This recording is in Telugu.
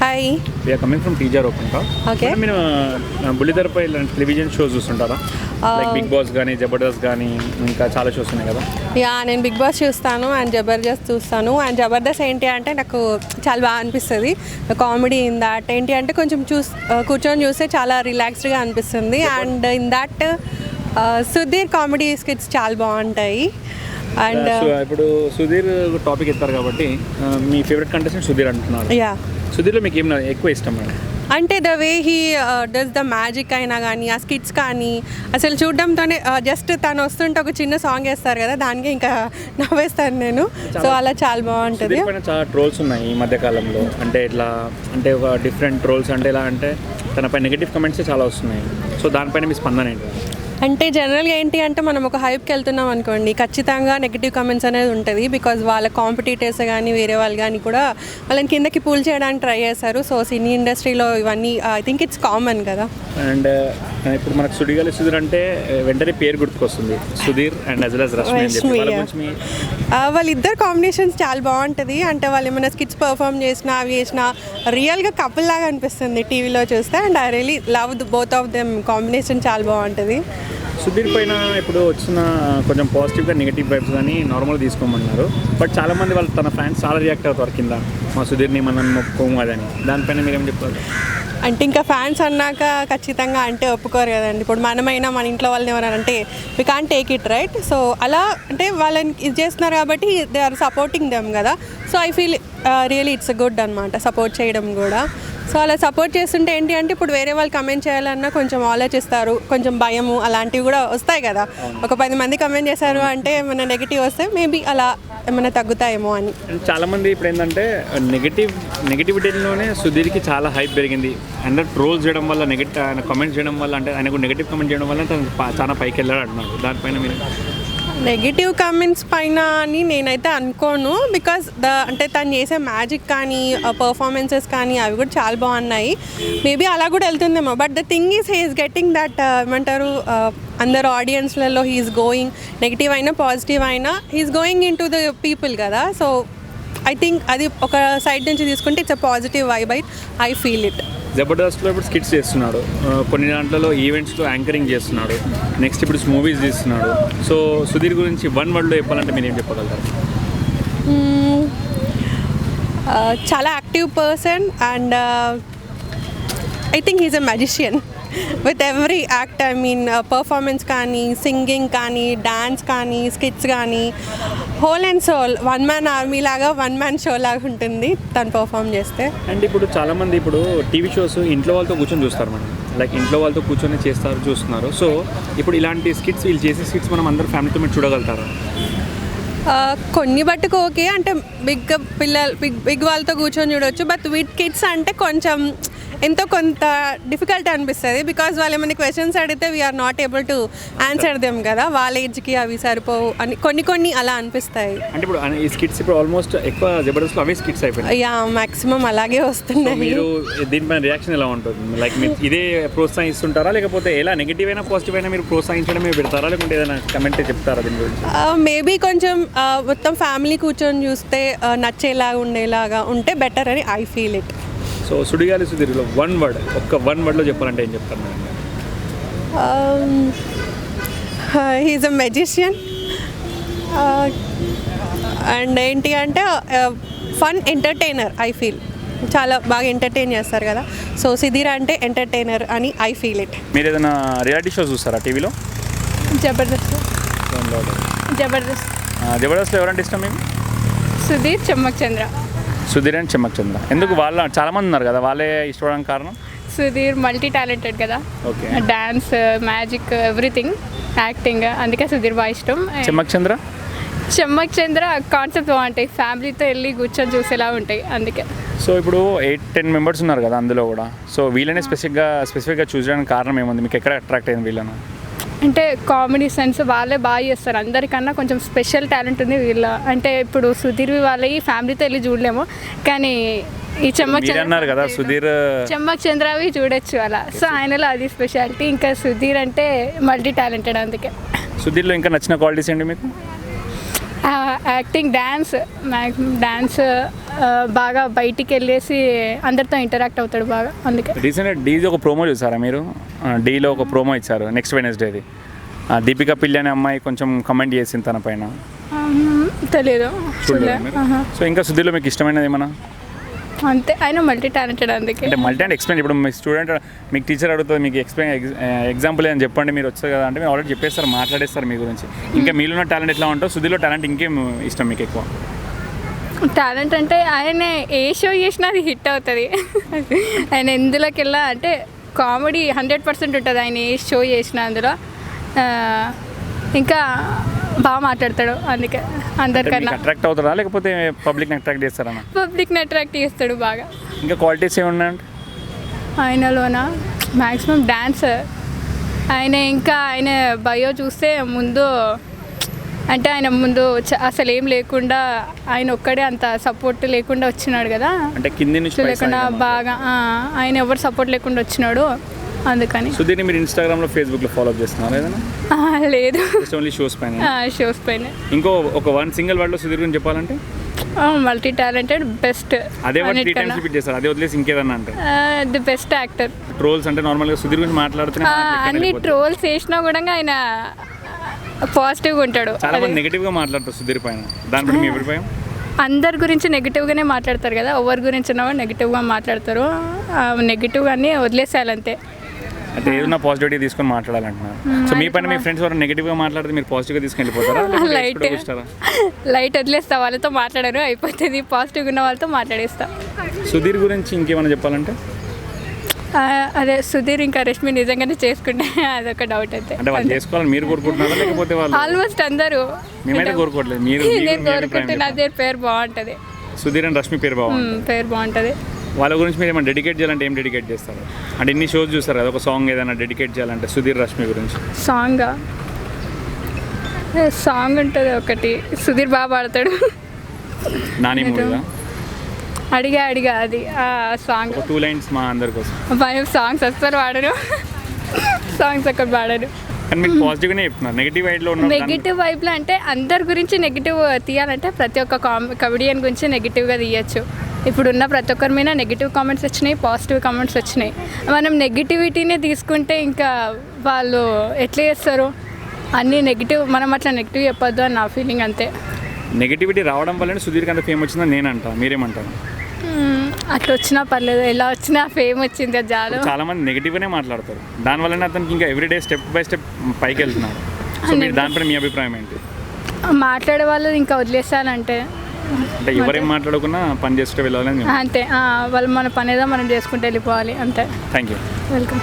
Hi. We are coming from teaser open talk. Okay. మీరు బుల్లితెరపై ఇలాంటి టెలివిజన్ షోస్ చూస్తుంటారా? లైక్ బిగ్ బాస్ కానీ జబర్దస్త్ కానీ ఇంకా చాలా షోస్ ఉన్నాయి కదా. నేను బిగ్ బాస్ చూస్తాను అండ్ జబర్దస్త్ చూస్తాను. అండ్ జబర్దస్త్ ఏంటి అంటే నాకు చాలా బాగా అనిపిస్తుంది. కామెడీ ఇన్ దాట్ ఏంటి అంటే కొంచెం కూర్చొని చూస్తే చాలా రిలాక్స్డ్గా అనిపిస్తుంది. And in that Sudheer comedy skits చాలా బాగుంటాయి. అండ్ ఇప్పుడు సుధీర్ టాపిక్ ఎత్తారు కాబట్టి మీ ఫేవరెట్ కంటెస్టెంట్ సుధీర్ అంటున్నారు. సుధీర్లో మీకు ఏం ఎక్కువ ఇష్టం మేడం? అంటే the way he does the magic అయినా కానీ ఆ స్కిట్స్ కానీ అసలు చూడడంతోనే జస్ట్ తను వస్తుంటే ఒక చిన్న సాంగ్ వేస్తారు కదా, దానికి ఇంకా నవ్వేస్తాను నేను. సో అలా చాలా బాగుంటుంది. చాలా ట్రోల్స్ ఉన్నాయి ఈ మధ్యకాలంలో. అంటే ఇట్లా అంటే ఒక డిఫరెంట్ ట్రోల్స్ అంటే ఎలా అంటే తనపై నెగిటివ్ కమెంట్స్ చాలా వస్తున్నాయి. సో దానిపైన మీ స్పందన ఏంటి? అంటే జనరల్గా ఏంటి అంటే మనం ఒక హైప్కి వెళ్తున్నాం అనుకోండి, ఖచ్చితంగా నెగిటివ్ కమెంట్స్ అనేది ఉంటుంది. బికాజ్ వాళ్ళ కాంపిటీటర్స్ కానీ వేరే వాళ్ళు కానీ కూడా వాళ్ళని కిందకి పూల్ చేయడానికి ట్రై చేస్తారు. సో సినీ ఇండస్ట్రీలో ఇవన్నీ ఐ థింక్ ఇట్స్ కామన్ కదా. అండ్ ఇప్పుడు మనకు సుధీర్ అంటే వెంటనే పేరు గుర్తుకొస్తుంది, Sudheer and as well as Rashmi. వాళ్ళిద్దరు కాంబినేషన్స్ చాలా బాగుంటుంది. అంటే వాళ్ళు ఏమైనా స్కిట్స్ పర్ఫామ్ చేసినా అవి చేసినా రియల్గా కపుల్ లాగా అనిపిస్తుంది టీవీలో చూస్తే. And I really love both of them. Combination చాలా బాగుంటుంది. సుధీర్ పైన ఇప్పుడు వచ్చిన కొంచెం పాజిటివ్గా నెగిటివ్ వైబ్స్ కానీ నార్మల్గా తీసుకోమన్నారు. బట్ చాలామంది వాళ్ళు తన ఫ్యాన్స్ చాలా రియాక్ట్ అవుతారు కింద, మా సుధీర్ని మనం మొక్కుకోము అదని. దానిపైన మీరేం చెప్తారు? అంటే ఇంకా ఫ్యాన్స్ అన్నాక ఖచ్చితంగా అంటే ఒప్పుకోరు కదండి. ఇప్పుడు మనమైనా మన ఇంట్లో వాళ్ళని ఎవరంటే we can't take it right. So అలా అంటే వాళ్ళని ఇది చేస్తున్నారు కాబట్టి దే ఆర్ సపోర్టింగ్ దెమ్ కదా. So I feel really it's good అనమాట సపోర్ట్ చేయడం కూడా. సో అలా సపోర్ట్ చేస్తుంటే ఏంటి అంటే ఇప్పుడు వేరే వాళ్ళు కమెంట్ చేయాలన్నా కొంచెం ఆలోచిస్తారు, కొంచెం భయము అలాంటివి కూడా వస్తాయి కదా. ఒక 10 మంది కమెంట్ చేశారు అంటే ఏమైనా నెగిటివ్ వస్తే మేబీ అలా ఏమైనా తగ్గుతాయేమో అని. చాలామంది ఇప్పుడు ఏంటంటే నెగిటివిటీలోనే సుధీర్కి చాలా హైప్ పెరిగింది. అండ్ ట్రోల్స్ చేయడం వల్ల ఆయన కమెంట్ చేయడం వల్ల అంటే ఆయనకు నెగిటివ్ కమెంట్ చేయడం వల్ల తను చాలా పైకి వెళ్ళాడు అంటున్నారు. దానిపైన మీరు? నెగిటివ్ కమెంట్స్ పైన అని నేనైతే అనుకోను. బికాస్ అంటే తను చేసే మ్యాజిక్ కానీ పర్ఫార్మెన్సెస్ కానీ అవి కూడా చాలా బాగున్నాయి. మేబీ అలా కూడా వెళ్తుందేమో. But the thing is he is getting that ఏమంటారు అందరు ఆడియన్స్లలో హీఈస్ గోయింగ్, నెగిటివ్ అయినా పాజిటివ్ అయినా he's going into the people కదా. సో ఐ థింక్ అది ఒక సైడ్ నుంచి తీసుకుంటే it's a positive vibe. I feel it. జబర్దస్త్లో ఇప్పుడు స్కిట్స్ చేస్తున్నాడు, కొన్ని దాంట్లో ఈవెంట్స్లో యాంకరింగ్ చేస్తున్నాడు, నెక్స్ట్ ఇప్పుడు మూవీస్ తీస్తున్నాడు. సో సుధీర్ గురించి వన్ వర్డ్లో చెప్పాలంటే మీరు ఏం చెప్పగలుగుతారు? చాలా active person and I think he's a magician with every act. I mean performance కానీ, సింగింగ్ కానీ, డాన్స్ కానీ, స్కిట్స్ కానీ, whole and soul one man army లాగా, వన్ మ్యాన్ షో లాగా ఉంటుంది తను పర్ఫామ్ చేస్తే. అండ్ ఇప్పుడు చాలామంది ఇప్పుడు టీవీ షోస్ ఇంట్లో వాళ్ళతో కూర్చొని చూస్తారు మేడం, లైక్ ఇంట్లో వాళ్ళతో కూర్చొని చూస్తున్నారు. సో ఇప్పుడు ఇలాంటి స్కిట్స్ వీళ్ళు చేసే స్కిట్స్ మనం అందరూ ఫ్యామిలీతో మీరు చూడగలుగుతారు? కొన్ని బట్టుకు ఓకే, అంటే బిగ్ వాళ్ళతో కూర్చొని చూడవచ్చు. బట్ విత్ కిడ్స్ అంటే కొంచెం ఎంతో కొంత డిఫికల్ట్ అనిపిస్తుంది. బికాజ్ వాళ్ళు ఏమైనా క్వశ్చన్స్ అడిగితే we are not able to answer them కదా, వాళ్ళ ఏజ్కి అవి సరిపోవు అని కొన్ని అలా అనిపిస్తాయి. అంటే ఇప్పుడు ఈ స్కిట్స్ ఇప్పుడు ఆల్మోస్ట్ ఎక్కువ జబర్దస్త్లో అవే స్కిట్స్ అయిపోయాయి. మ్యాక్సిమం అలాగే వస్తున్నాయి. మీరు దీనిపైన రియాక్షన్ ఎలా ఉంటుంది? లైక్ మీరు ఇదే ప్రోత్సహిస్తుంటారా, లేకపోతే ఎలా నెగిటివ్ అయినా పాజిటివ్ అయినా మీరు ప్రోత్సహించడం మీరు పెడతారా, లేకుంటే ఏదైనా కమెంట్ చెప్తారా దీని గురించి? మేబీ కొంచెం మొత్తం ఫ్యామిలీ కూర్చొని చూస్తే నచ్చేలాగా ఉండేలాగా ఉంటే బెటర్ అని ఐ ఫీల్ ఇట్. సో సుధీర్లో వన్ వర్డ్లో చెప్పాలంటే ఏం చెప్తారు madam? He's a magician and ఏంటి అంటే ఫన్ ఎంటర్టైనర్. ఐ ఫీల్ చాలా బాగా ఎంటర్టైన్ చేస్తారు కదా. సో సుధీర్ అంటే ఎంటర్టైనర్ అని ఐ ఫీల్ ఇట్. మీరు ఏదైనా రియాలిటీ షో చూస్తారా టీవీలో? జబర్దస్త్. జబర్దస్త్లో ఎవరంటే ఇష్టం మీకు? సుధీర్, చెమ్మక్ చంద్ర. సుధీర్ అండ్ చెమ్మక్ చంద్ర. ఎందుకు వాళ్ళ చాలామంది ఉన్నారు కదా, వాళ్ళే ఇష్టపడడానికి కారణం? సుధీర్ మల్టీ టాలెంటెడ్ కదా. Okay. Dance, magic, everything, acting, అందుకే సుధీర్ బాగా ఇష్టం. చెమ్మక్ చంద్ర కాన్సెప్ట్ బాగుంటాయి, ఫ్యామిలీతో వెళ్ళి కూర్చొని చూసేలా ఉంటాయి, అందుకే. సో ఇప్పుడు 8-10 మెంబర్స్ ఉన్నారు కదా అందులో కూడా. సో వీళ్ళనే స్పెసిఫిక్గా చూసడానికి కారణం ఏముంది? మీకు ఎక్కడ అట్రాక్ట్ అయింది వీళ్ళను? అంటే కామెడీ సెన్స్ వాళ్ళే బాగా చేస్తారు. అందరికన్నా కొంచెం స్పెషల్ టాలెంట్ ఉంది వీళ్ళ. అంటే ఇప్పుడు సుధీర్ వాళ్ళవి ఫ్యామిలీతో వెళ్ళి చూడలేము, కానీ ఈ చెమ్మక్ చంద్రవి చూడొచ్చు అలా. సో ఆయనలో అది స్పెషాలిటీ. ఇంకా సుధీర్ అంటే మల్టీ టాలెంటెడ్, అందుకే. సుధీర్లో ఇంకా నచ్చిన క్వాలిటీస్ ఏంటి మీకు? యాక్టింగ్, డాన్స్, బాగా బయటికి వెళ్ళేసి అందరితో ఇంటరాక్ట్ అవుతాడు బాగా, అందుకే. రీసెంట్గా డీది ఒక ప్రోమో చూసారా మీరు? డీలో ఒక ప్రోమో ఇచ్చారు నెక్స్ట్ వెనస్డేది. దీపికా పిల్లి అనే అమ్మాయి కొంచెం కమెంట్ చేసింది తన పైన, తెలియదు. చూడలేదు మీరు? సో ఇంకా సుధీర్లో మీకు ఇష్టమైనది ఏమన్నా? అంతే, ఆయన మల్టీ టాలెంటెడ్, అందుకే. అంటే మల్టీ అండ్ ఎక్స్ప్లెయిన్. ఇప్పుడు మీ స్టూడెంట్ మీకు టీచర్ అడుగుతుంది, మీకు ఎగ్జాంపుల్ ఏదని చెప్పండి, మీరు వచ్చారు కదా అంటే మీరు ఆల్రెడీ చెప్పేస్తారు, మాట్లాడేస్తారు మీ గురించి. ఇంకా మీలో ఉన్న టాలెంట్ ఎట్లా ఉంటుందో సుధీర్లో టాలెంట్ ఇంకేం ఇష్టం మీకు ఎక్కువ? టాలెంట్ అంటే ఆయన ఏ షో చేసినా అది హిట్ అవుతుంది. ఆయన ఎందులోకి వెళ్ళా అంటే కామెడీ 100% ఉంటుంది ఆయన ఏ షో చేసినా అందులో. ఇంకా బాగా మాట్లాడతాడు, అందుకే అందరికన్నా. అట్రాక్ట్ అవుతారా లేకపోతే పబ్లిక్ని అట్రాక్ట్ చేస్తారా? పబ్లిక్ని అట్రాక్ట్ చేస్తాడు బాగా. ఇంకా క్వాలిటీస్ ఏమున్నాయంటే ఆయనలోన మ్యాక్సిమం డ్యాన్స్. ఆయన బయో చూస్తే ముందు అంటే ఆయన ముందు అసలు ఏం లేకుండా ఆయన ఒక్కడే అంత సపోర్ట్ లేకుండా వచ్చినాడు కదా, అంటే కింది నుంచి లేకుండా బాగా ఆయన ఎవరు సపోర్ట్ లేకుండా వచ్చినాడు, అందుకని. సుధీర్ని మీరు ఇన్స్టాగ్రామ్లో ఫేస్బుక్లో ఫాలో అప్ చేస్తున్నారా ఏదైనా? లేదు, ఓన్లీ షోస్ పైన. షోస్ పైన. ఇంకో ఒక వన్ సింగిల్ వర్డ్లో సుధీర్ గురించి చెప్పాలంటే? Multi talented, best. అదే వర్డ్ 3 times రిపీట్ చేస్తారు, అదే వదిలేసి ఇంకేదన్నా అంటే? The best actor. ట్రోల్స్ అంటే నార్మల్గా సుధీర్ గురించి మాట్లాడుతున్నా అన్ని ట్రోల్స్ చేసినా కూడా ఆయన పాజిటివ్గా ఉంటాడు. చాలా మంది నెగిటివ్గా మాట్లాడతారు సుధీర్ పైన, దానిపై మీ అభిప్రాయం? అందరి గురించి నెగిటివ్గానే మాట్లాడతారు కదా, ఎవరి గురించి నెగిటివ్గా మాట్లాడతారు. నెగిటివ్గానే వదిలేసేయాలంతే. అంటే ఏదైనా పాజిటివిటీ తీసుకొని మాట్లాడాలంటున్నారు. సో మీ పైన మీ ఫ్రెండ్స్ ఎవరైనా నెగిటివ్గా మాట్లాడితే మీరు పాజిటివ్గా తీసుకొని వెళ్ళిపోతారా? లైట్ వదిలేస్తా, వాళ్ళతో మాట్లాడరు, అయిపోతుంది. పాజిటివ్గా ఉన్న వాళ్ళతో మాట్లాడేస్తా. సుధీర్ గురించి ఇంకేమైనా చెప్పాలంటే? అదే సుధీర్ ఇంకా రష్మి నిజంగానే చేసుకుంటే అదొక డౌట్ అయితే. అంటే వాళ్ళు చేసుకోవాలని మీరు కోరుకుంటున్నారా లేకపోతే వాళ్ళు? ఆల్మోస్ట్ అందరూ. మేమైతే కోరుకోవట్లేదు, మీరు. నేను కోరుకుంటున్నా, అదే పేరు బాగుంటుంది. సుధీర్ అండ్ రష్మి పేరు బాగుంటుంది. పేరు బాగుంటుంది. వాళ్ళ గురించి మీరు ఏమైనా డెడికేట్ చేయాలంటే ఏం డెడికేట్ చేస్తారు? అంటే ఇన్ని షోస్ చూస్తారు కదా, ఒక సాంగ్ ఏదైనా డెడికేట్ చేయాలంటే సుధీర్ రష్మి గురించి? సాంగ్ ఉంటుంది ఒకటి, సుధీర్ బాగా పాడతాడు. నాని మూవీగా అడిగా అది సాంగ్. 2 lines మా అందరి కోసం. సాంగ్స్ అస్సలు వాడను, సాంగ్స్ అక్కడ వాడను. కానీ మీకు పాజిటివ్గానే చెప్తున్నారు, నెగిటివ్ వైడ్లో ఉన్న. నెగిటివ్ వైపులో అంటే అందరి గురించి నెగిటివ్ తీయాలంటే ప్రతి ఒక్క కమెడియన్ గురించి నెగిటివ్గా తీయచ్చు. ఇప్పుడున్న ప్రతి ఒక్కరి మీద నెగిటివ్ కామెంట్స్ వచ్చినాయి, పాజిటివ్ కామెంట్స్ వచ్చినాయి. మనం నెగిటివిటీనే తీసుకుంటే ఇంకా వాళ్ళు ఎట్లా చేస్తారు? అన్నీ నెగిటివ్, మనం అట్లా నెగిటివ్ చెప్పొద్దు అని నా ఫీలింగ్, అంతే. నెగిటివిటీ రావడం వల్లనే సుధీర్కి అంత ఫేమ్ వచ్చిందని నేను అంటా, మీరేమంటారు? అట్లా వచ్చినా పర్లేదు, ఎలా వచ్చినా ఫేమ్ వచ్చింది చాలు. చాలా మంది నెగిటివ్గానే మాట్లాడతారు, దానివల్లనే అతనికి ఇంకా ఎవ్రీడే స్టెప్ బై స్టెప్ పైకి వెళ్తున్నారు. సో మీరు దానిపైన మీ అభిప్రాయం ఏంటి? మాట్లాడే వాళ్ళు ఇంకా వదిలేసానంటే, అంటే ఎవరేం మాట్లాడకుండా పని చేసుకుంటూ వెళ్ళాలని. అంతే, వాళ్ళు మన పని ఏదో మనం చేసుకుంటూ వెళ్ళిపోవాలి, అంతే. Thank you. వెల్కమ్.